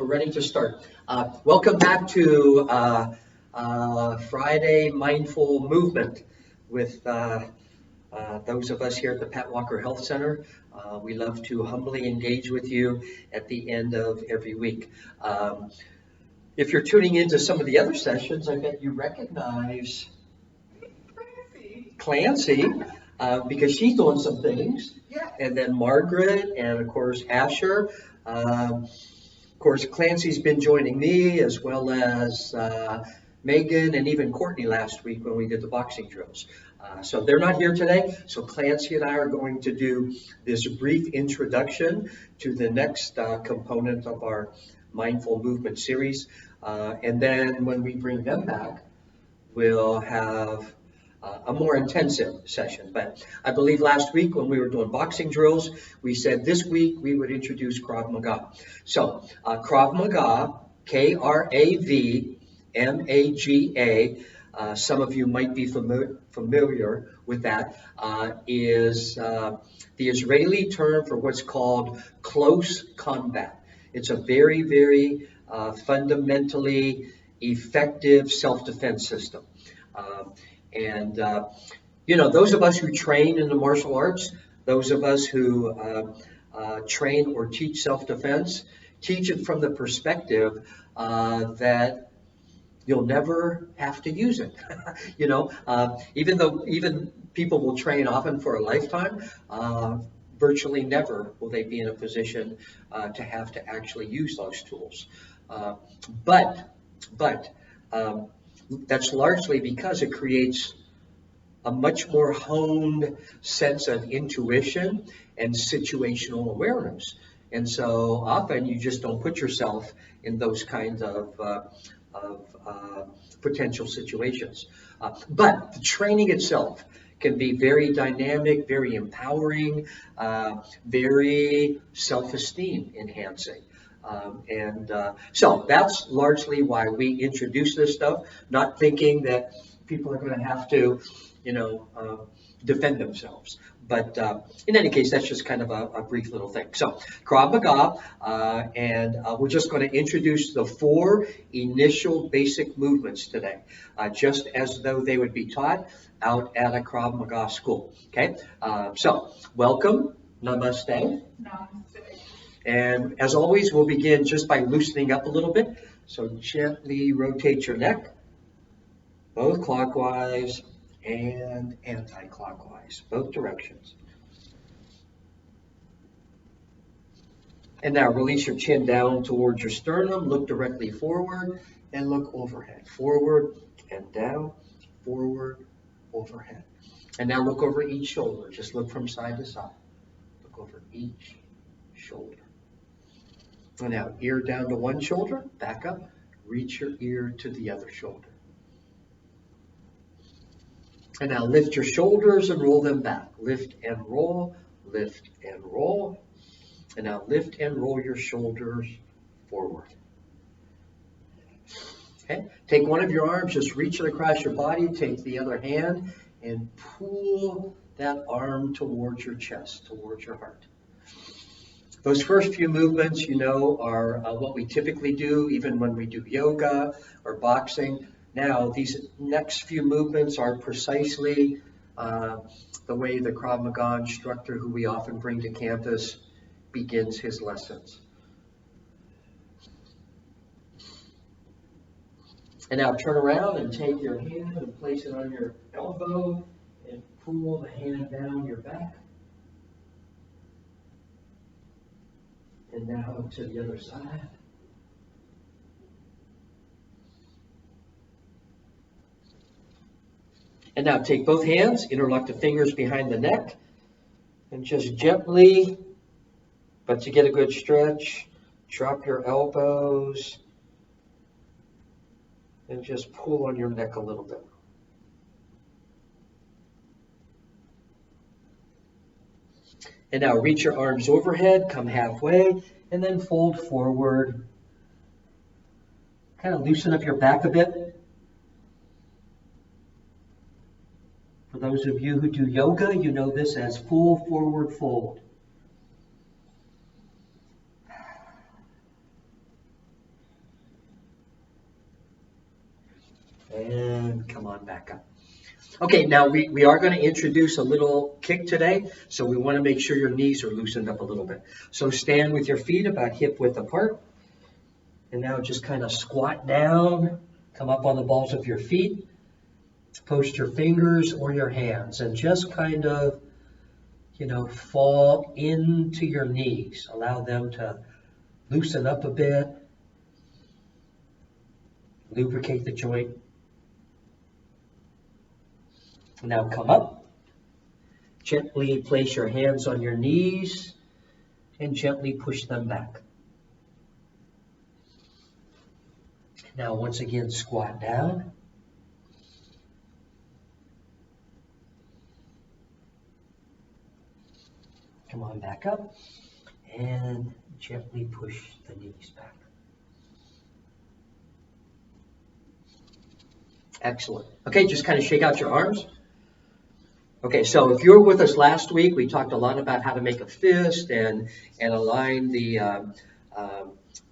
we're ready to start. Welcome back to Friday Mindful Movement with those of us here at the Pat Walker Health Center. We love to humbly engage with you at the end of every week. If you're tuning into some of the other sessions, I bet you recognize Clancy because she's doing some things. Yeah. And then Margaret and, of course, Asher. Of course, Clancy's been joining me as well as Megan and even Courtney last week when we did the boxing drills. So they're not here today. So Clancy and I are going to do this brief introduction to the next component of our Mindful Movement series. And then when we bring them back, we'll have a more intensive session. But I believe last week when we were doing boxing drills, we said this week we would introduce Krav Maga. So Krav Maga, K-R-A-V-M-A-G-A, some of you might be familiar with that, is the Israeli term for what's called close combat. It's a very, very fundamentally effective self-defense system. Those of us who train in the martial arts, those of us who train or teach self-defense, teach it from the perspective that you'll never have to use it. Even people will train often for a lifetime, virtually never will they be in a position to have to actually use those tools. But that's largely because it creates a much more honed sense of intuition and situational awareness. And so often you just don't put yourself in those kinds of potential situations. But the training itself can be very dynamic, very empowering, very self-esteem enhancing. So that's largely why we introduce this stuff, not thinking that people are going to have to, defend themselves. But in any case, that's just kind of a brief little thing. So Krav Maga, and we're just going to introduce the 4 initial basic movements today, just as though they would be taught out at a Krav Maga school. Okay, so welcome, namaste. Namaste. And as always, we'll begin just by loosening up a little bit. So gently rotate your neck, both clockwise and anti-clockwise, both directions. And now release your chin down towards your sternum, look directly forward, and look overhead. Forward and down, forward, overhead. And now look over each shoulder. Just look from side to side. Look over each shoulder. And now ear down to one shoulder, back up, reach your ear to the other shoulder. And now lift your shoulders and roll them back. Lift and roll, lift and roll. And now lift and roll your shoulders forward. Okay, take one of your arms, just reach it across your body, take the other hand and pull that arm towards your chest, towards your heart. Those first few movements, are what we typically do, even when we do yoga or boxing. Now, these next few movements are precisely the way the Krav Maga instructor, who we often bring to campus, begins his lessons. And now turn around and take your hand and place it on your elbow and pull the hand down your back. And now to the other side. And now take both hands, interlock the fingers behind the neck, and just gently, but to get a good stretch, drop your elbows and just pull on your neck a little bit. And now reach your arms overhead, come halfway, and then fold forward. Kind of loosen up your back a bit. For those of you who do yoga, you know this as full forward fold. And come on back up. Okay, now we are going to introduce a little kick today, so we want to make sure your knees are loosened up a little bit. So stand with your feet about hip width apart. And now just kind of squat down, come up on the balls of your feet, post your fingers or your hands, and just kind of, fall into your knees. Allow them to loosen up a bit, lubricate the joint. Now come up, gently place your hands on your knees, and gently push them back. Now once again, squat down. Come on back up, and gently push the knees back. Excellent. Okay, just kind of shake out your arms. Okay, so if you were with us last week, we talked a lot about how to make a fist and align the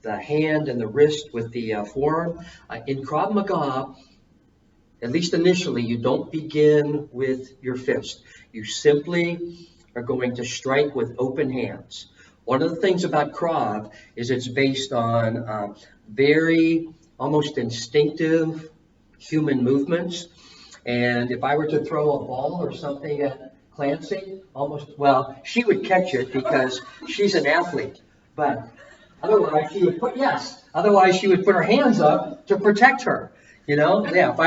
hand and the wrist with the forearm. In Krav Maga, at least initially, you don't begin with your fist. You simply are going to strike with open hands. One of the things about Krav is it's based on very almost instinctive human movements. And if I were to throw a ball or something at Clancy, she would catch it because she's an athlete. But otherwise she would put her hands up to protect her. If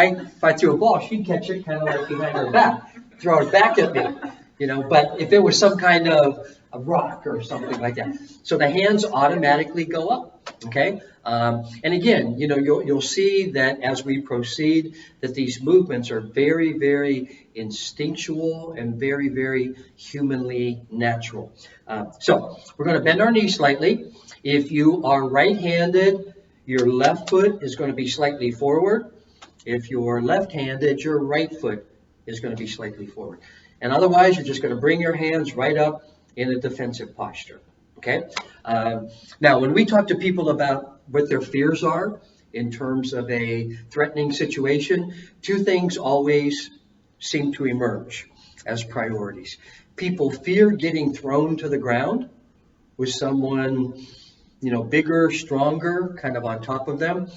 I threw a ball, she'd catch it kind of like behind her back, throw it back at me. But if it was some kind of a rock or something like that. So the hands automatically go up, okay? And again, you'll see that as we proceed, that these movements are very, very instinctual and very, very humanly natural. So we're going to bend our knees slightly. If you are right-handed, your left foot is going to be slightly forward. If you're left-handed, your right foot is going to be slightly forward. And otherwise, you're just going to bring your hands right up in a defensive posture, okay? Now, when we talk to people about what their fears are in terms of a threatening situation, two things always seem to emerge as priorities. People fear getting thrown to the ground with someone, bigger, stronger, kind of on top of them.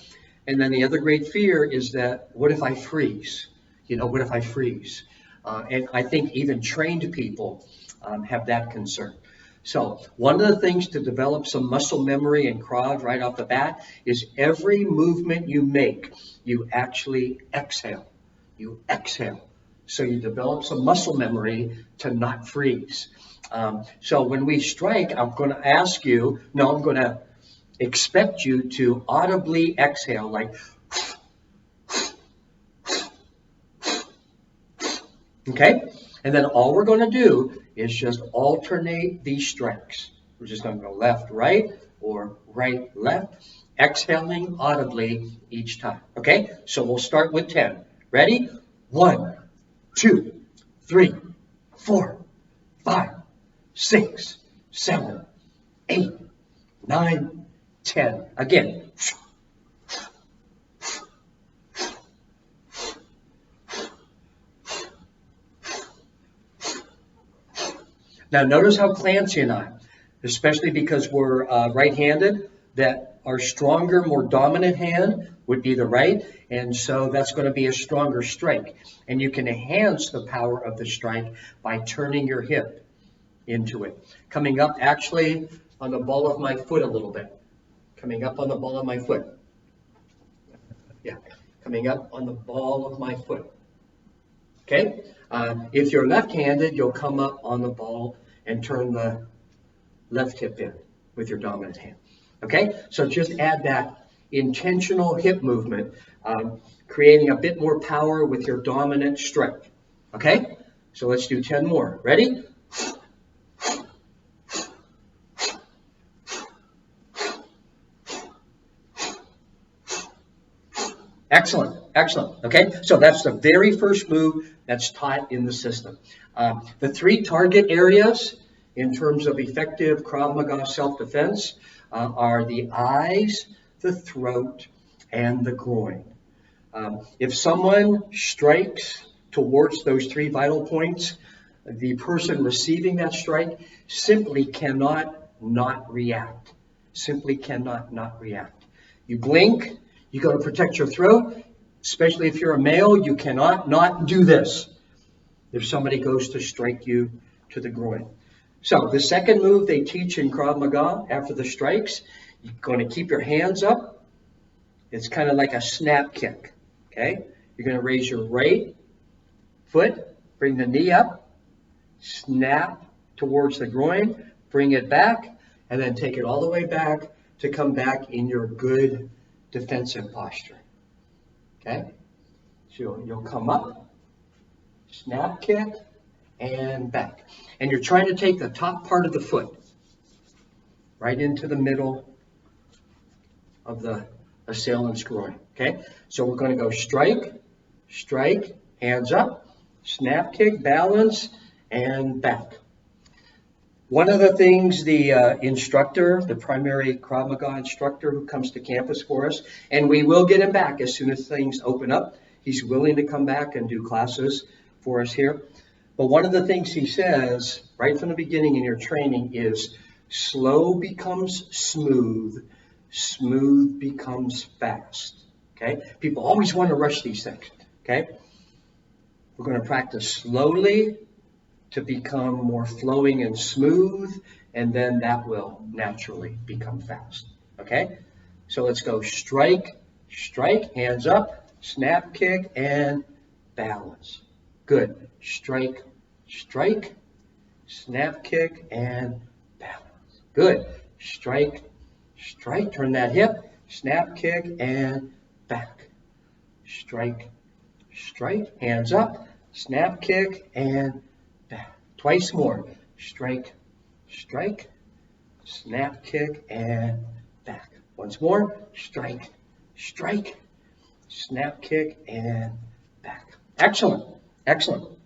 And then the other great fear is that, what if I freeze? What if I freeze? And I think even trained people have that concern. So one of the things to develop some muscle memory in Krav right off the bat is every movement you make, you actually exhale. You exhale. So you develop some muscle memory to not freeze. So when we strike, I'm going to expect you to audibly exhale, like, okay? And then all we're going to do is just alternate these strikes. We're just going to go left, right, or right, left, exhaling audibly each time. Okay? So we'll start with 10. Ready? 1, 2, 3, 4, 5, 6, 7, 8, 9, 10. Again. Now, notice how Clancy and I, especially because we're right-handed, that our stronger, more dominant hand would be the right, and so that's going to be a stronger strike. And you can enhance the power of the strike by turning your hip into it. Coming up actually on the ball of my foot a little bit. Coming up on the ball of my foot. Yeah, coming up on the ball of my foot. Okay? If you're left-handed, you'll come up on the ball and turn the left hip in with your dominant hand. Okay? So just add that intentional hip movement, creating a bit more power with your dominant strike. Okay? So let's do 10 more. Ready? Excellent, excellent. Okay, so that's the very first move that's taught in the system. The 3 target areas in terms of effective Krav Maga self-defense are the eyes, the throat, and the groin. If someone strikes towards those 3 vital points, the person receiving that strike simply cannot not react. Simply cannot not react. You blink, you got to protect your throat, especially if you're a male, you cannot not do this if somebody goes to strike you to the groin. So the second move they teach in Krav Maga after the strikes, you're going to keep your hands up. It's kind of like a snap kick. Okay? You're going to raise your right foot, bring the knee up, snap towards the groin, bring it back, and then take it all the way back to come back in your good defensive posture. Okay? So you'll come up, snap kick, and back. And you're trying to take the top part of the foot right into the middle of the assailant's groin. Okay? So we're going to go strike, strike, hands up, snap kick, balance, and back. One of the things the instructor, the primary Krav Maga instructor who comes to campus for us, and we will get him back as soon as things open up. He's willing to come back and do classes for us here. But one of the things he says right from the beginning in your training is slow becomes smooth, smooth becomes fast. Okay? People always want to rush these things. Okay? We're going to practice slowly to become more flowing and smooth, and then that will naturally become fast. Okay? So let's go strike, strike, hands up, snap kick, and balance. Good. Strike, strike, snap kick, and balance. Good. Strike, strike, turn that hip, snap kick, and back. Strike, strike, hands up, snap kick, and back. Twice more. Strike, strike, snap kick, and back. Once more. Strike, strike, snap kick, and back. Excellent. Excellent.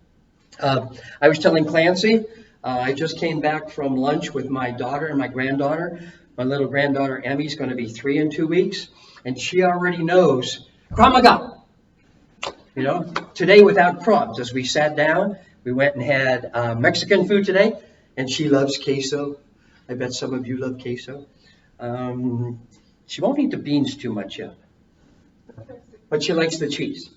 I was telling Clancy, I just came back from lunch with my daughter and my granddaughter. My little granddaughter Emmy's going to be 3 in 2 weeks, and she already knows Krav Maga. You know, today without crumbs. As we sat down, we went and had Mexican food today, and she loves queso. I bet some of you love queso. She won't eat the beans too much yet, but she likes the cheese.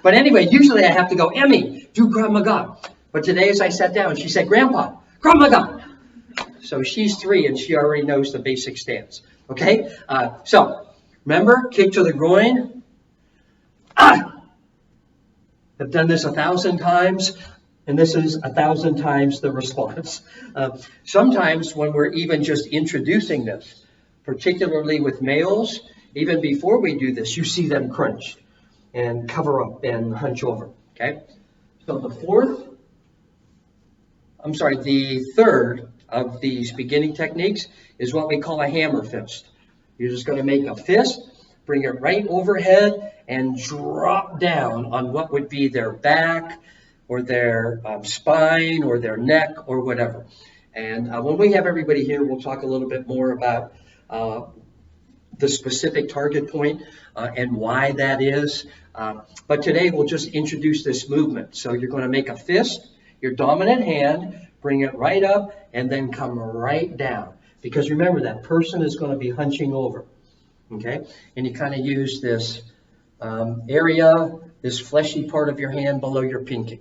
But anyway, usually I have to go, Emmy, do Krav Maga. But today as I sat down, she said, Grandpa, Krav Maga. So she's 3 and she already knows the basic stance. Okay? So remember, kick to the groin. I've done this 1,000 times, and this is 1,000 times the response. Sometimes when we're even just introducing this, particularly with males, even before we do this, you see them crunch and cover up and hunch over. Okay? So the third of these beginning techniques is what we call a hammer fist. You're just going to make a fist, bring it right overhead, and drop down on what would be their back or their spine or their neck or whatever. And when we have everybody here, we'll talk a little bit more about the specific target point and why that is. But today we'll just introduce this movement. So you're going to make a fist, your dominant hand, bring it right up, and then come right down. Because remember, that person is going to be hunching over. Okay? And you kind of use this area, this fleshy part of your hand below your pinky.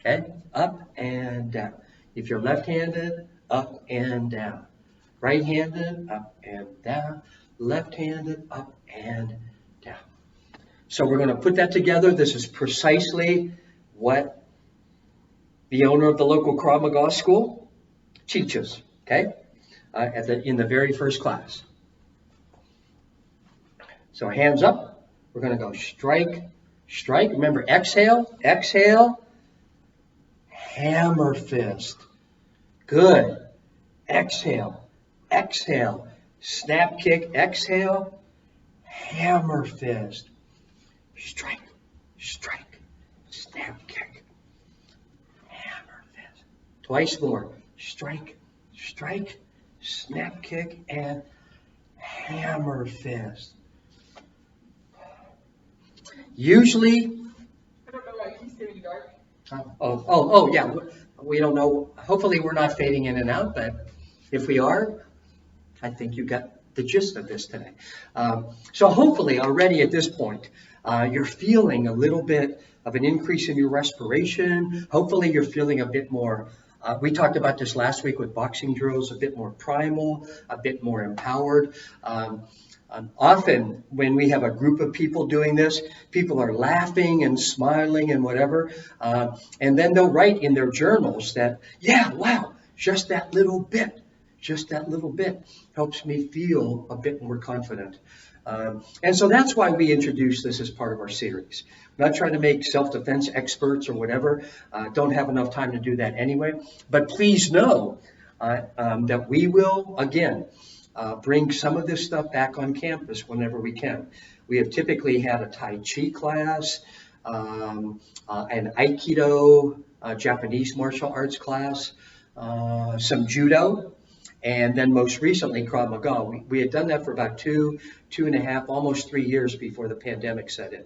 Okay? Up and down. If you're left-handed, up and down. Right-handed, up and down. Left-handed, up and down. So we're going to put that together. This is precisely what the owner of the local Krav Maga school teaches. Okay? In the very first class. So hands up. We're going to go strike, strike. Remember, exhale, exhale, hammer fist. Good. Exhale, exhale, snap kick, exhale, hammer fist. Strike, strike, snap kick, hammer fist. Twice more. Strike, strike, snap kick, and hammer fist. Usually, I don't know why he's getting dark. yeah. We don't know. Hopefully we're not fading in and out, but if we are, I think you got the gist of this today. So hopefully already at this point, you're feeling a little bit of an increase in your respiration. Hopefully you're feeling a bit more, we talked about this last week with boxing drills, a bit more primal, a bit more empowered. Often when we have a group of people doing this, people are laughing and smiling and whatever. And then they'll write in their journals that, yeah, wow, just that little bit helps me feel a bit more confident. And so that's why we introduced this as part of our series. I'm not trying to make self-defense experts or whatever. Don't have enough time to do that anyway. But please know that we will, again, bring some of this stuff back on campus whenever we can. We have typically had a Tai Chi class, an Aikido, Japanese martial arts class, some Judo, and then most recently Krav Maga. We had done that for about 2.5, almost 3 years before the pandemic set in.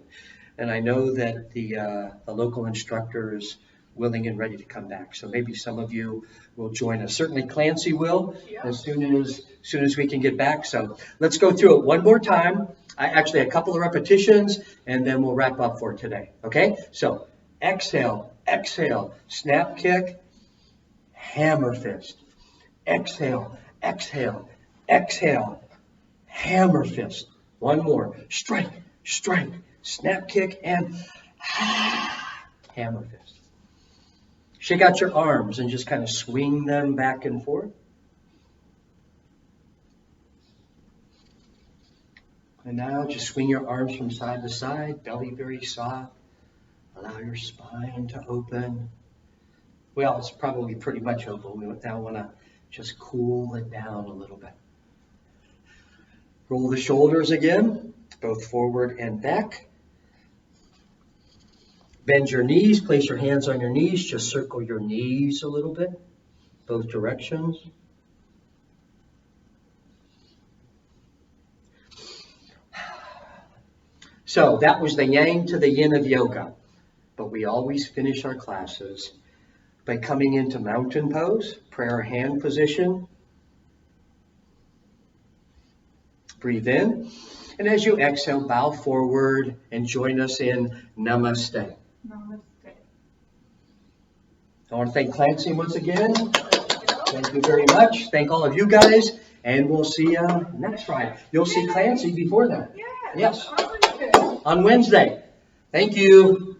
And I know that the local instructor is willing and ready to come back. So maybe some of you will join us. Certainly Clancy will, as soon as we can get back. So let's go through it one more time. Actually, a couple of repetitions, and then we'll wrap up for today. Okay? So exhale, exhale, snap kick, hammer fist. Exhale, exhale, exhale, hammer fist. One more. Strike, strike, snap kick, and hammer fist. Shake out your arms and just kind of swing them back and forth. And now just swing your arms from side to side, belly very soft. Allow your spine to open. Well, it's probably pretty much open. We now want to just cool it down a little bit. Roll the shoulders again, both forward and back. Bend your knees, place your hands on your knees, just circle your knees a little bit, both directions. So that was the yang to the yin of yoga, but we always finish our classes by coming into mountain pose, prayer hand position. Breathe in, and as you exhale, bow forward and join us in Namaste. Namaste. I want to thank Clancy once again. Thank you very much. Thank all of you guys, and we'll see you next Friday. You'll see Clancy before then. Yes. On Wednesday. On Wednesday. Thank you.